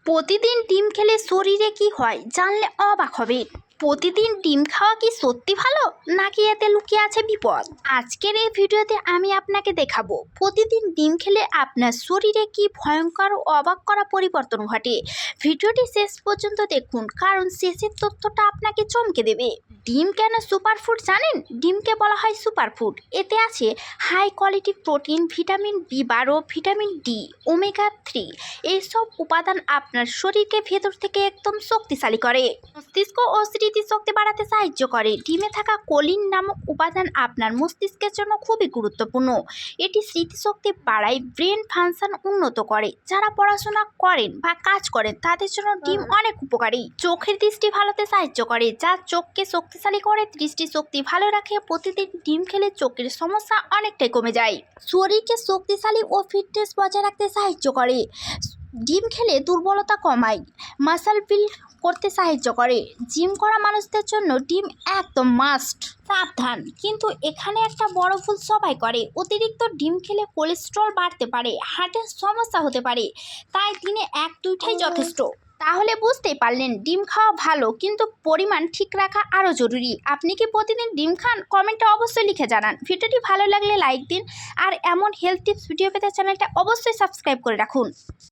প্রতিদিন ডিম খেলে শরীরে কি হয় জানলে অবাক হবেন। প্রতিদিন ডিম খাওয়া কি সত্যি ভালো, নাকি এতে লুকিয়ে আছে বিপদ? আজকের এই ভিডিওতে আমি আপনাকে দেখাবো প্রতিদিন ডিম খেলে আপনার শরীরে কি ভয়ঙ্কর ও অবাক করা পরিবর্তন ঘটে। ভিডিওটি শেষ পর্যন্ত দেখুন, কারণ শেষের তথ্যটা আপনাকে চমকে দেবে। ডিম কেন সুপারফুড জানেন? ডিমকে বলা হয় সুপারফুড। এতে আছে হাই কোয়ালিটি প্রোটিন, ভিটামিন বি12, ভিটামিন ডি, ওমেগা 3। এইসব উপাদান আপনার শরীরকে ভেতর থেকে একদম শক্তিশালী করে। মস্তিষ্ক ও স্মৃতিশক্তি বাড়াতে সাহায্য করে। ডিমে থাকা কোলিন নামক উপাদান আপনার মস্তিষ্কের জন্য খুবই গুরুত্বপূর্ণ। এটি স্মৃতিশক্তি বাড়ায়, ব্রেন ফাংশন উন্নত করে। যারা পড়াশোনা করেন বা কাজ করেন তাদের জন্য ডিম অনেক উপকারী। চোখের দৃষ্টি ভালোতে সাহায্য করে, যা চোখকে শক্তিশালী করে, দৃষ্টিশক্তি ভালো রাখে। প্রতিদিন ডিম খেলে চোখের সমস্যা অনেকটাই কমে যায়। শরীরকে শক্তিশালী ও ফিটনেস বজায় রাখতে সাহায্য করে। ডিম খেলে দুর্বলতা কমায়, মাসল বিল্ড করতে সাহায্য করে। জিম করা মানুষদের জন্য ডিম একদম মাস্ট। সাবধান, কিন্তু এখানে একটা বড় ভুল সবাই করে। অতিরিক্ত ডিম খেলে কোলেস্ট্রল বাড়তে পারে, হার্টের সমস্যা হতে পারে। তাই দিনে 1-2টাই যথেষ্ট। তাহলে বুঝতেই পারলেন, ডিম খাওয়া ভালো, কিন্তু পরিমাণ ঠিক রাখা আরও জরুরি। আপনি কি প্রতিদিন ডিম খান? কমেন্টে অবশ্যই লিখে জানান। ভিডিওটি ভালো লাগলে লাইক দিন, আর এমন হেলথ টিপস ভিডিও পেতে চ্যানেলটা অবশ্যই সাবস্ক্রাইব করে রাখুন।